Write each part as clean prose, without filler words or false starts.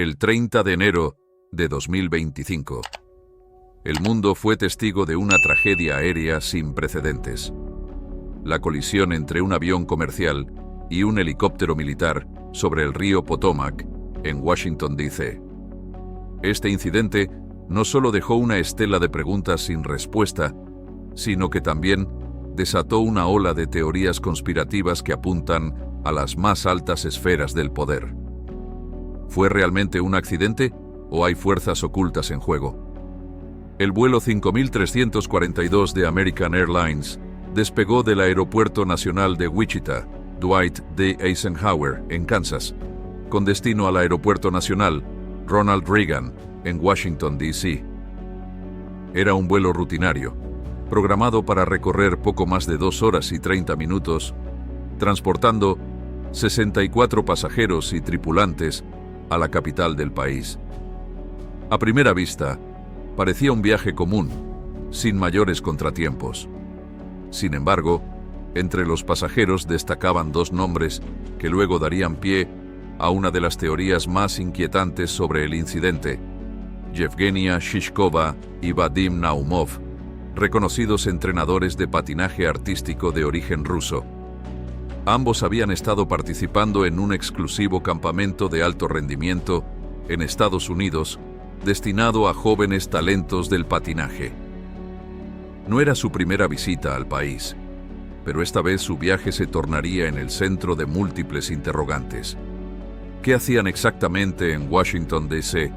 El 30 de enero de 2025. El mundo fue testigo de una tragedia aérea sin precedentes. La colisión entre un avión comercial y un helicóptero militar sobre el río Potomac, en Washington, D.C. Este incidente no solo dejó una estela de preguntas sin respuesta, sino que también desató una ola de teorías conspirativas que apuntan a las más altas esferas del poder. ¿Fue realmente un accidente o hay fuerzas ocultas en juego? El vuelo 5342 de American Airlines despegó del Aeropuerto Nacional de Wichita, Dwight D. Eisenhower, en Kansas, con destino al Aeropuerto Nacional Ronald Reagan, en Washington, D.C. Era un vuelo rutinario, programado para recorrer poco más de 2 horas y 30 minutos, transportando 64 pasajeros y tripulantes a la capital del país. A primera vista, parecía un viaje común, sin mayores contratiempos. Sin embargo, entre los pasajeros destacaban 2 nombres que luego darían pie a una de las teorías más inquietantes sobre el incidente: Yevgenia Shishkova y Vadim Naumov, reconocidos entrenadores de patinaje artístico de origen ruso. Ambos habían estado participando en un exclusivo campamento de alto rendimiento en Estados Unidos, destinado a jóvenes talentos del patinaje. No era su primera visita al país, pero esta vez su viaje se tornaría en el centro de múltiples interrogantes. ¿Qué hacían exactamente en Washington, D.C.?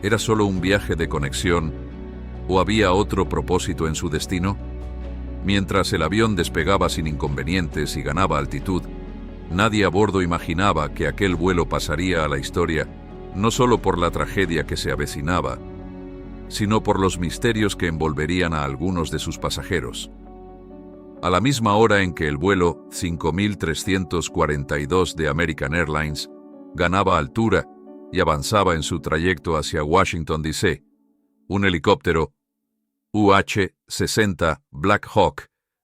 ¿Era solo un viaje de conexión o había otro propósito en su destino? Mientras el avión despegaba sin inconvenientes y ganaba altitud, nadie a bordo imaginaba que aquel vuelo pasaría a la historia no solo por la tragedia que se avecinaba, sino por los misterios que envolverían a algunos de sus pasajeros. A la misma hora en que el vuelo 5342 de American Airlines ganaba altura y avanzaba en su trayecto hacia Washington, D.C., un helicóptero UH-60 Black Hawk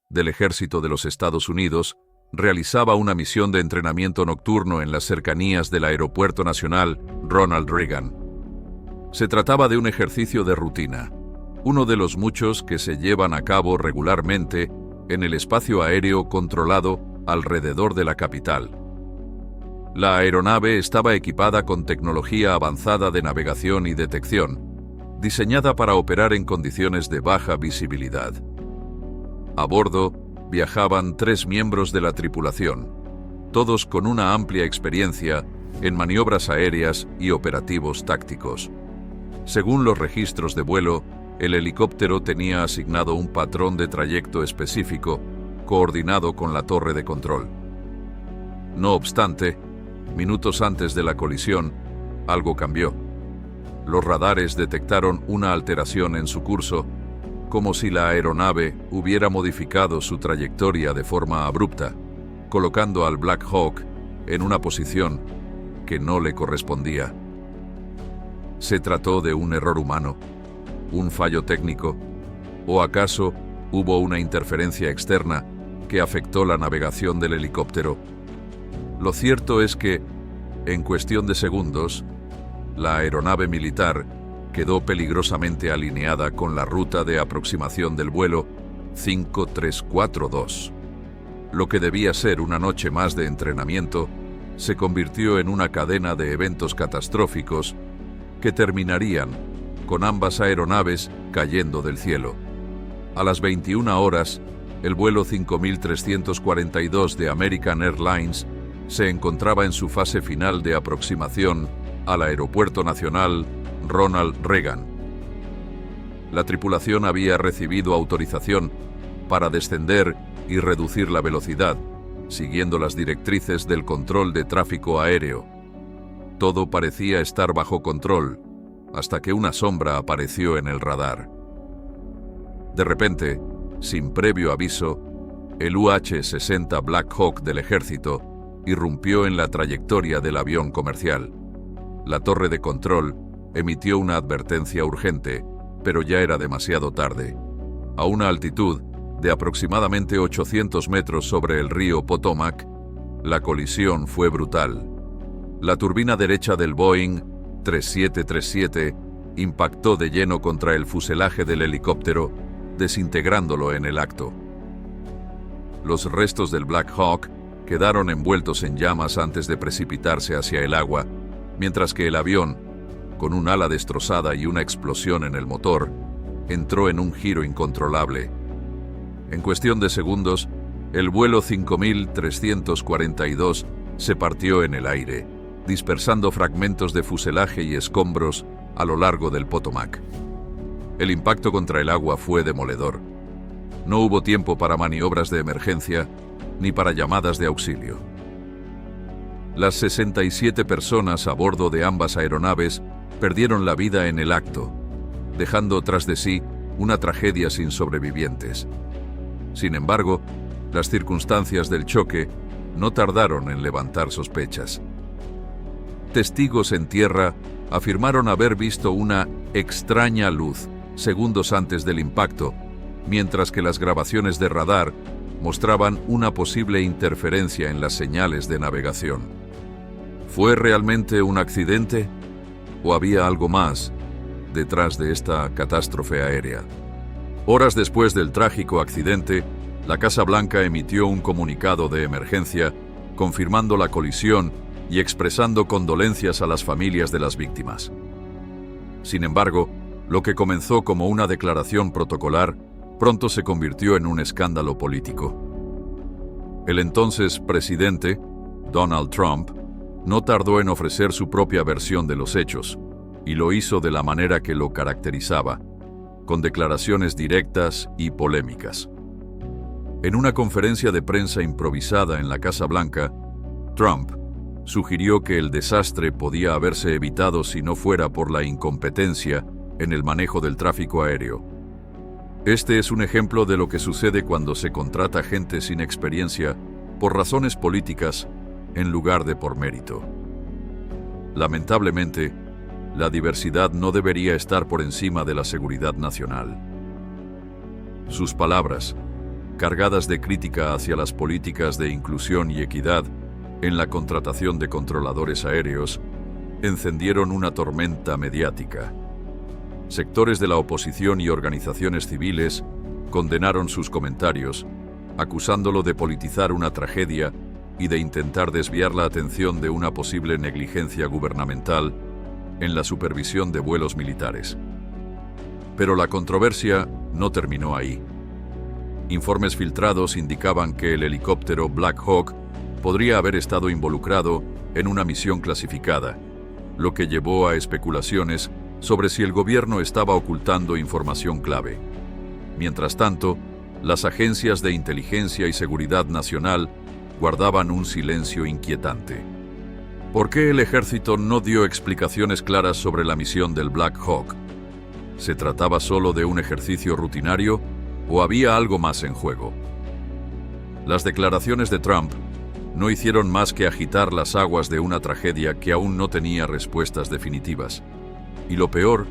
del Ejército de los Estados Unidos realizaba una misión de entrenamiento nocturno en las cercanías del Aeropuerto Nacional Ronald Reagan. Se trataba de un ejercicio de rutina, uno de los muchos que se llevan a cabo regularmente en el espacio aéreo controlado alrededor de la capital. La aeronave estaba equipada con tecnología avanzada de navegación y detección, diseñada para operar en condiciones de baja visibilidad. A bordo viajaban 3 miembros de la tripulación, todos con una amplia experiencia en maniobras aéreas y operativos tácticos. Según los registros de vuelo, el helicóptero tenía asignado un patrón de trayecto específico, coordinado con la torre de control. No obstante, minutos antes de la colisión, algo cambió. Los radares detectaron una alteración en su curso, como si la aeronave hubiera modificado su trayectoria de forma abrupta, colocando al Black Hawk en una posición que no le correspondía. ¿Se trató de un error humano? ¿Un fallo técnico? ¿O acaso hubo una interferencia externa que afectó la navegación del helicóptero? Lo cierto es que, en cuestión de segundos, la aeronave militar quedó peligrosamente alineada con la ruta de aproximación del vuelo 5342. Lo que debía ser una noche más de entrenamiento se convirtió en una cadena de eventos catastróficos que terminarían con ambas aeronaves cayendo del cielo. A las 21 horas, el vuelo 5342 de American Airlines se encontraba en su fase final de aproximación al Aeropuerto Nacional Ronald Reagan. La tripulación había recibido autorización para descender y reducir la velocidad, siguiendo las directrices del control de tráfico aéreo. Todo parecía estar bajo control, hasta que una sombra apareció en el radar. De repente, sin previo aviso, el UH-60 Black Hawk del ejército irrumpió en la trayectoria del avión comercial. La torre de control emitió una advertencia urgente, pero ya era demasiado tarde. A una altitud de aproximadamente 800 metros sobre el río Potomac, la colisión fue brutal. La turbina derecha del Boeing 3737 impactó de lleno contra el fuselaje del helicóptero, desintegrándolo en el acto. Los restos del Black Hawk quedaron envueltos en llamas antes de precipitarse hacia el agua, mientras que el avión, con un ala destrozada y una explosión en el motor, entró en un giro incontrolable. En cuestión de segundos, el vuelo 5342 se partió en el aire, dispersando fragmentos de fuselaje y escombros a lo largo del Potomac. El impacto contra el agua fue demoledor. No hubo tiempo para maniobras de emergencia ni para llamadas de auxilio. Las 67 personas a bordo de ambas aeronaves perdieron la vida en el acto, dejando tras de sí una tragedia sin sobrevivientes. Sin embargo, las circunstancias del choque no tardaron en levantar sospechas. Testigos en tierra afirmaron haber visto una extraña luz segundos antes del impacto, mientras que las grabaciones de radar mostraban una posible interferencia en las señales de navegación. ¿Fue realmente un accidente o había algo más detrás de esta catástrofe aérea? Horas después del trágico accidente, la Casa Blanca emitió un comunicado de emergencia confirmando la colisión y expresando condolencias a las familias de las víctimas. Sin embargo, lo que comenzó como una declaración protocolar pronto se convirtió en un escándalo político. El entonces presidente, Donald Trump, no tardó en ofrecer su propia versión de los hechos, y lo hizo de la manera que lo caracterizaba, con declaraciones directas y polémicas. En una conferencia de prensa improvisada en la Casa Blanca, Trump sugirió que el desastre podía haberse evitado si no fuera por la incompetencia en el manejo del tráfico aéreo. Este es un ejemplo de lo que sucede cuando se contrata gente sin experiencia por razones políticas en lugar de por mérito. Lamentablemente, la diversidad no debería estar por encima de la seguridad nacional. Sus palabras, cargadas de crítica hacia las políticas de inclusión y equidad en la contratación de controladores aéreos, encendieron una tormenta mediática. Sectores de la oposición y organizaciones civiles condenaron sus comentarios, acusándolo de politizar una tragedia y de intentar desviar la atención de una posible negligencia gubernamental en la supervisión de vuelos militares. Pero la controversia no terminó ahí. Informes filtrados indicaban que el helicóptero Black Hawk podría haber estado involucrado en una misión clasificada, lo que llevó a especulaciones sobre si el gobierno estaba ocultando información clave. Mientras tanto, las agencias de inteligencia y seguridad nacional guardaban un silencio inquietante. ¿Por qué el ejército no dio explicaciones claras sobre la misión del Black Hawk? ¿Se trataba solo de un ejercicio rutinario o había algo más en juego? Las declaraciones de Trump no hicieron más que agitar las aguas de una tragedia que aún no tenía respuestas definitivas. Y lo peor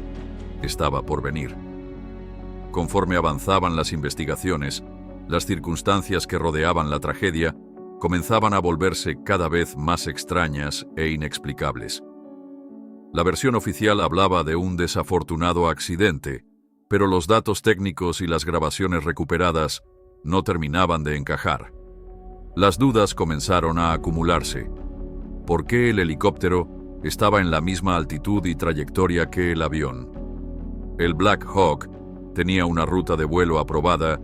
estaba por venir. Conforme avanzaban las investigaciones, las circunstancias que rodeaban la tragedia comenzaban a volverse cada vez más extrañas e inexplicables. La versión oficial hablaba de un desafortunado accidente, pero los datos técnicos y las grabaciones recuperadas no terminaban de encajar. Las dudas comenzaron a acumularse. ¿Por qué el helicóptero estaba en la misma altitud y trayectoria que el avión? El Black Hawk tenía una ruta de vuelo aprobada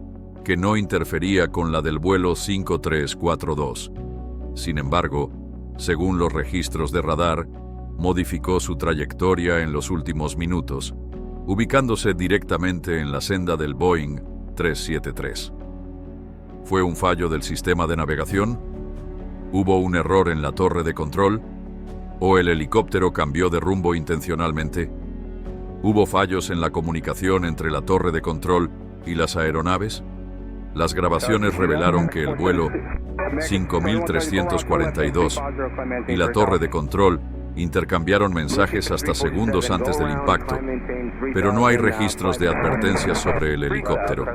que no interfería con la del vuelo 5342. Sin embargo, según los registros de radar, modificó su trayectoria en los últimos minutos, ubicándose directamente en la senda del Boeing 373. ¿Fue un fallo del sistema de navegación? ¿Hubo un error en la torre de control? ¿O el helicóptero cambió de rumbo intencionalmente? ¿Hubo fallos en la comunicación entre la torre de control y las aeronaves? Las grabaciones revelaron que el vuelo 5342 y la torre de control intercambiaron mensajes hasta segundos antes del impacto, pero no hay registros de advertencias sobre el helicóptero.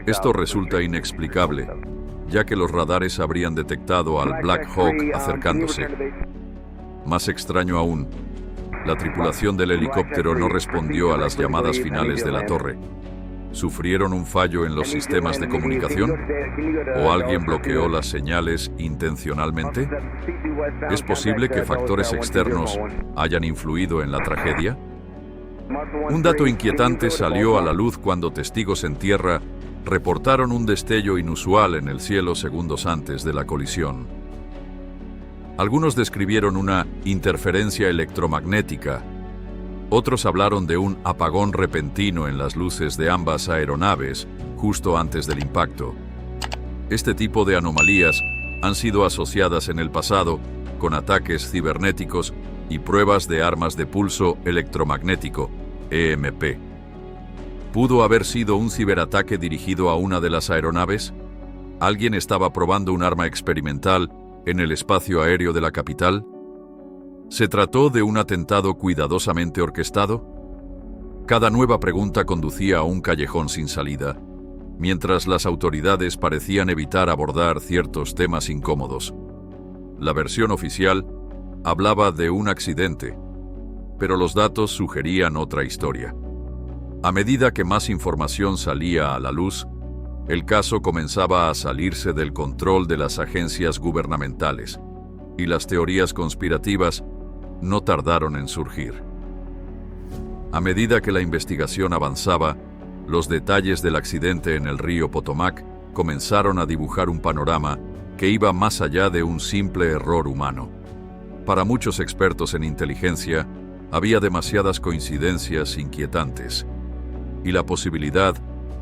Esto resulta inexplicable, ya que los radares habrían detectado al Black Hawk acercándose. Más extraño aún, La tripulación del helicóptero no respondió a las llamadas finales de la torre. ¿Sufrieron un fallo en los sistemas de comunicación? ¿O alguien bloqueó las señales intencionalmente? ¿Es posible que factores externos hayan influido en la tragedia? Un dato inquietante salió a la luz cuando testigos en tierra reportaron un destello inusual en el cielo segundos antes de la colisión. Algunos describieron una interferencia electromagnética. Otros hablaron de un apagón repentino en las luces de ambas aeronaves justo antes del impacto. Este tipo de anomalías han sido asociadas en el pasado con ataques cibernéticos y pruebas de armas de pulso electromagnético, EMP. ¿Pudo haber sido un ciberataque dirigido a una de las aeronaves? ¿Alguien estaba probando un arma experimental en el espacio aéreo de la capital? ¿Se trató de un atentado cuidadosamente orquestado? Cada nueva pregunta conducía a un callejón sin salida, mientras las autoridades parecían evitar abordar ciertos temas incómodos. La versión oficial hablaba de un accidente, pero los datos sugerían otra historia. A medida que más información salía a la luz, el caso comenzaba a salirse del control de las agencias gubernamentales, y las teorías conspirativas no tardaron en surgir. A medida que la investigación avanzaba, los detalles del accidente en el río Potomac comenzaron a dibujar un panorama que iba más allá de un simple error humano. Para muchos expertos en inteligencia, había demasiadas coincidencias inquietantes, y la posibilidad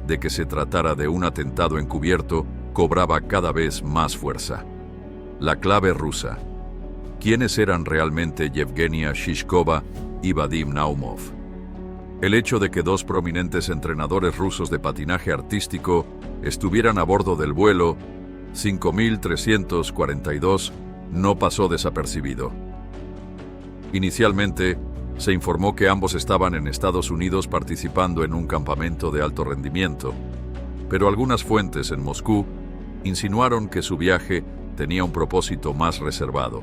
de que se tratara de un atentado encubierto cobraba cada vez más fuerza. La clave rusa. ¿Quiénes eran realmente Yevgenia Shishkova y Vadim Naumov? El hecho de que dos prominentes entrenadores rusos de patinaje artístico estuvieran a bordo del vuelo 5342 no pasó desapercibido. Inicialmente, se informó que ambos estaban en Estados Unidos participando en un campamento de alto rendimiento, pero algunas fuentes en Moscú insinuaron que su viaje tenía un propósito más reservado.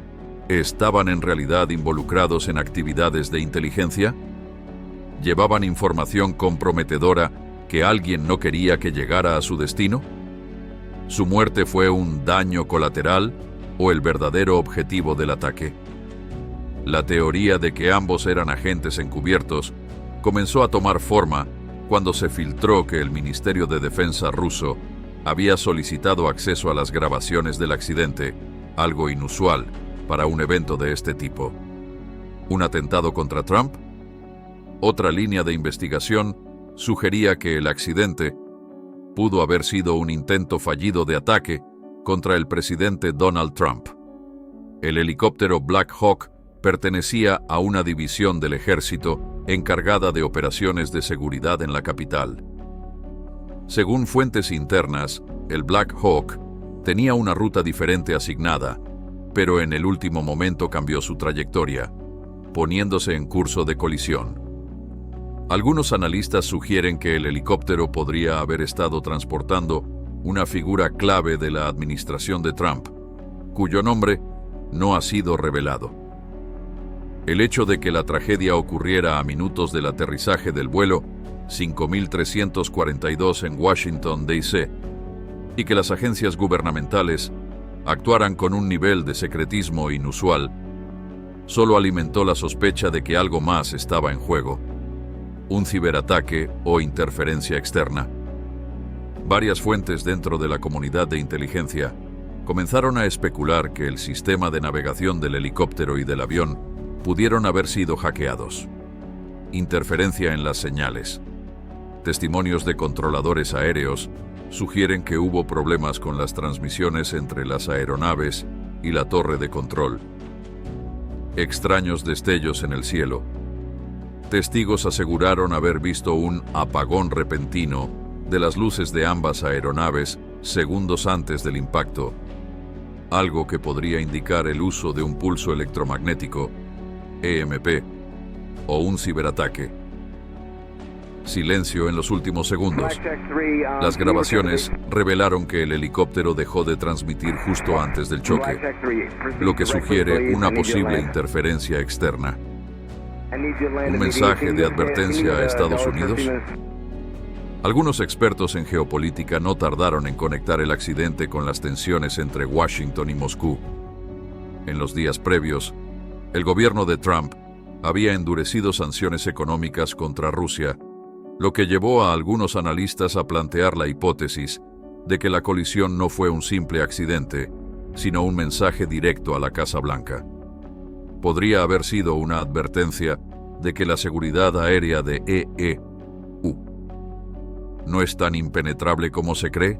¿Estaban en realidad involucrados en actividades de inteligencia? ¿Llevaban información comprometedora que alguien no quería que llegara a su destino? ¿Su muerte fue un daño colateral o el verdadero objetivo del ataque? La teoría de que ambos eran agentes encubiertos comenzó a tomar forma cuando se filtró que el Ministerio de Defensa ruso había solicitado acceso a las grabaciones del accidente, algo inusual para un evento de este tipo. ¿Un atentado contra Trump? Otra línea de investigación sugería que el accidente pudo haber sido un intento fallido de ataque contra el presidente Donald Trump. El helicóptero Black Hawk pertenecía a una división del ejército encargada de operaciones de seguridad en la capital. Según fuentes internas, el Black Hawk tenía una ruta diferente asignada, pero en el último momento cambió su trayectoria, poniéndose en curso de colisión. Algunos analistas sugieren que el helicóptero podría haber estado transportando una figura clave de la administración de Trump, cuyo nombre no ha sido revelado. El hecho de que la tragedia ocurriera a minutos del aterrizaje del vuelo 5342 en Washington, D.C., y que las agencias gubernamentales actuaran con un nivel de secretismo inusual, solo alimentó la sospecha de que algo más estaba en juego: un ciberataque o interferencia externa. Varias fuentes dentro de la comunidad de inteligencia comenzaron a especular que el sistema de navegación del helicóptero y del avión pudieron haber sido hackeados. Interferencia en las señales. Testimonios de controladores aéreos sugieren que hubo problemas con las transmisiones entre las aeronaves y la torre de control. Extraños destellos en el cielo. Testigos aseguraron haber visto un apagón repentino de las luces de ambas aeronaves segundos antes del impacto, algo que podría indicar el uso de un pulso electromagnético, EMP, o un ciberataque. Silencio en los últimos segundos. Las grabaciones revelaron que el helicóptero dejó de transmitir justo antes del choque, lo que sugiere una posible interferencia externa. ¿Un mensaje de advertencia a Estados Unidos? Algunos expertos en geopolítica no tardaron en conectar el accidente con las tensiones entre Washington y Moscú. En los días previos, el gobierno de Trump había endurecido sanciones económicas contra Rusia, lo que llevó a algunos analistas a plantear la hipótesis de que la colisión no fue un simple accidente, sino un mensaje directo a la Casa Blanca. Podría haber sido una advertencia de que la seguridad aérea de EEU no es tan impenetrable como se cree.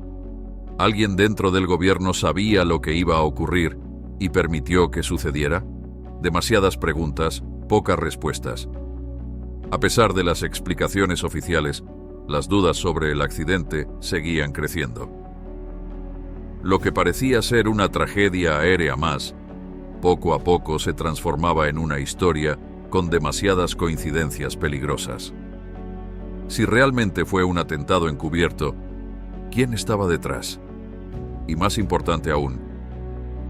¿Alguien dentro del gobierno sabía lo que iba a ocurrir y permitió que sucediera? Demasiadas preguntas, pocas respuestas. A pesar de las explicaciones oficiales, las dudas sobre el accidente seguían creciendo. Lo que parecía ser una tragedia aérea más, poco a poco se transformaba en una historia con demasiadas coincidencias peligrosas. Si realmente fue un atentado encubierto, ¿quién estaba detrás? Y más importante aún,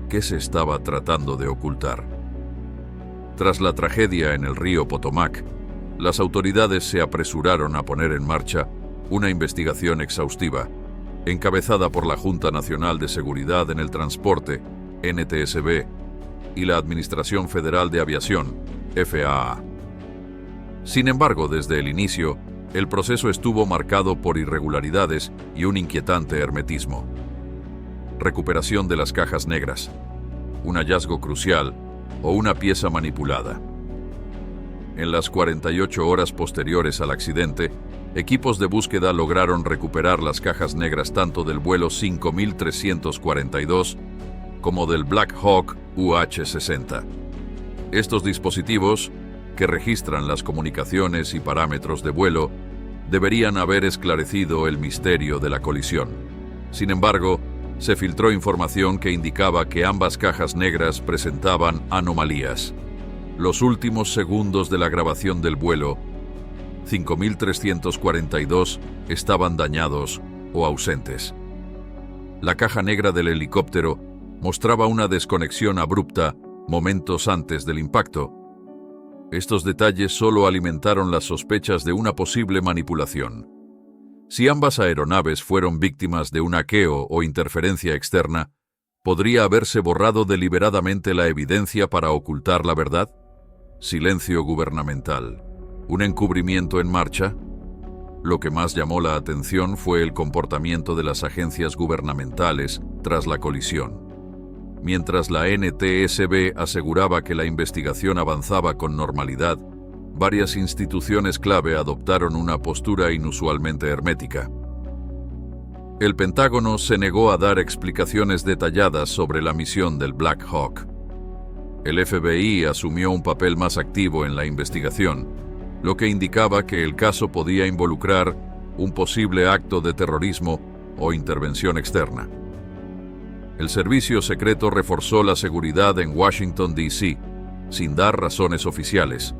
¿qué se estaba tratando de ocultar? Tras la tragedia en el río Potomac, las autoridades se apresuraron a poner en marcha una investigación exhaustiva, encabezada por la Junta Nacional de Seguridad en el Transporte, NTSB, y la Administración Federal de Aviación, FAA. Sin embargo, desde el inicio, el proceso estuvo marcado por irregularidades y un inquietante hermetismo. Recuperación de las cajas negras, un hallazgo crucial o una pieza manipulada. En las 48 horas posteriores al accidente, equipos de búsqueda lograron recuperar las cajas negras tanto del vuelo 5342 como del Black Hawk UH-60. Estos dispositivos, que registran las comunicaciones y parámetros de vuelo, deberían haber esclarecido el misterio de la colisión. Sin embargo, se filtró información que indicaba que ambas cajas negras presentaban anomalías. Los últimos segundos de la grabación del vuelo 5342 estaban dañados o ausentes. La caja negra del helicóptero mostraba una desconexión abrupta momentos antes del impacto. Estos detalles solo alimentaron las sospechas de una posible manipulación. Si ambas aeronaves fueron víctimas de un hackeo o interferencia externa, ¿podría haberse borrado deliberadamente la evidencia para ocultar la verdad? Silencio gubernamental. ¿Un encubrimiento en marcha? Lo que más llamó la atención fue el comportamiento de las agencias gubernamentales tras la colisión. Mientras la NTSB aseguraba que la investigación avanzaba con normalidad, varias instituciones clave adoptaron una postura inusualmente hermética. El Pentágono se negó a dar explicaciones detalladas sobre la misión del Black Hawk. El FBI asumió un papel más activo en la investigación, lo que indicaba que el caso podía involucrar un posible acto de terrorismo o intervención externa. El servicio secreto reforzó la seguridad en Washington, D.C., sin dar razones oficiales,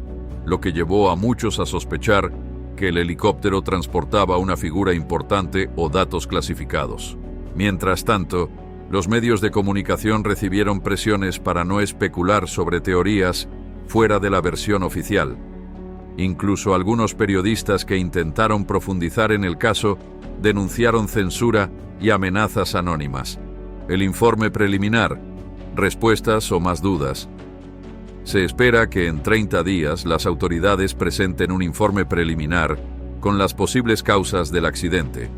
lo que llevó a muchos a sospechar que el helicóptero transportaba una figura importante o datos clasificados. Mientras tanto, los medios de comunicación recibieron presiones para no especular sobre teorías fuera de la versión oficial. Incluso algunos periodistas que intentaron profundizar en el caso denunciaron censura y amenazas anónimas. El informe preliminar, respuestas o más dudas. Se espera que en 30 días las autoridades presenten un informe preliminar con las posibles causas del accidente.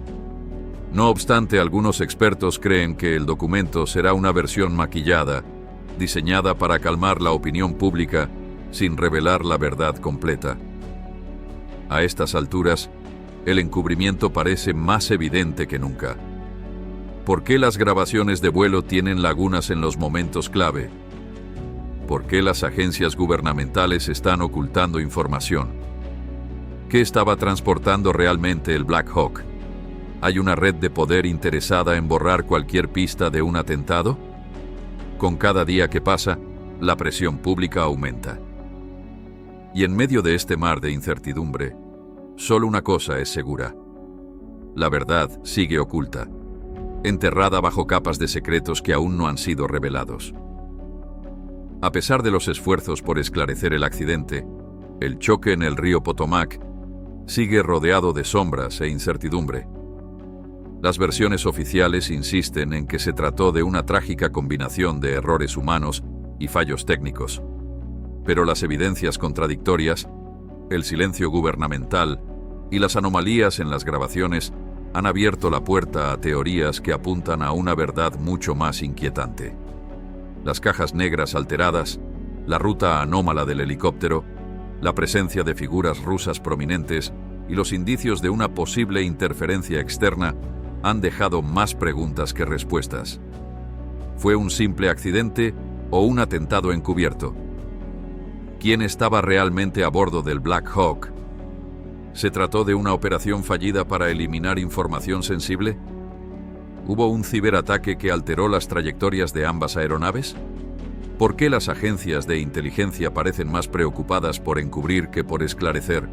No obstante, algunos expertos creen que el documento será una versión maquillada, diseñada para calmar la opinión pública sin revelar la verdad completa. A estas alturas, el encubrimiento parece más evidente que nunca. ¿Por qué las grabaciones de vuelo tienen lagunas en los momentos clave? ¿Por qué las agencias gubernamentales están ocultando información? ¿Qué estaba transportando realmente el Black Hawk? ¿Hay una red de poder interesada en borrar cualquier pista de un atentado? Con cada día que pasa, la presión pública aumenta. Y en medio de este mar de incertidumbre, solo una cosa es segura. La verdad sigue oculta, enterrada bajo capas de secretos que aún no han sido revelados. A pesar de los esfuerzos por esclarecer el accidente, El choque en el río Potomac sigue rodeado de sombras e incertidumbre. Las versiones oficiales insisten en que se trató de una trágica combinación de errores humanos y fallos técnicos. Pero las evidencias contradictorias, el silencio gubernamental y las anomalías en las grabaciones han abierto la puerta a teorías que apuntan a una verdad mucho más inquietante. Las cajas negras alteradas, la ruta anómala del helicóptero, la presencia de figuras rusas prominentes y los indicios de una posible interferencia externa han dejado más preguntas que respuestas. ¿Fue un simple accidente o un atentado encubierto? ¿Quién estaba realmente a bordo del Black Hawk? ¿Se trató de una operación fallida para eliminar información sensible? ¿Hubo un ciberataque que alteró las trayectorias de ambas aeronaves? ¿Por qué las agencias de inteligencia parecen más preocupadas por encubrir que por esclarecer?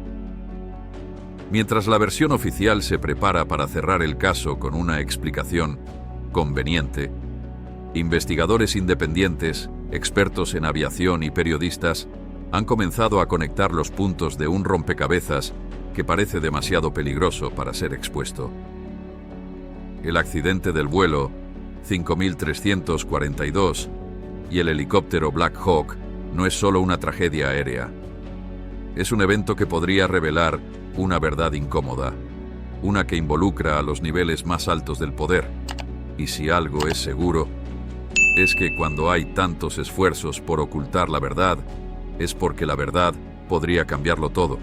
Mientras la versión oficial se prepara para cerrar el caso con una explicación conveniente, investigadores independientes, expertos en aviación y periodistas han comenzado a conectar los puntos de un rompecabezas que parece demasiado peligroso para ser expuesto. El accidente del vuelo 5342 y el helicóptero Black Hawk no es solo una tragedia aérea. Es un evento que podría revelar una verdad incómoda, una que involucra a los niveles más altos del poder. Y si algo es seguro, es que cuando hay tantos esfuerzos por ocultar la verdad, es porque la verdad podría cambiarlo todo.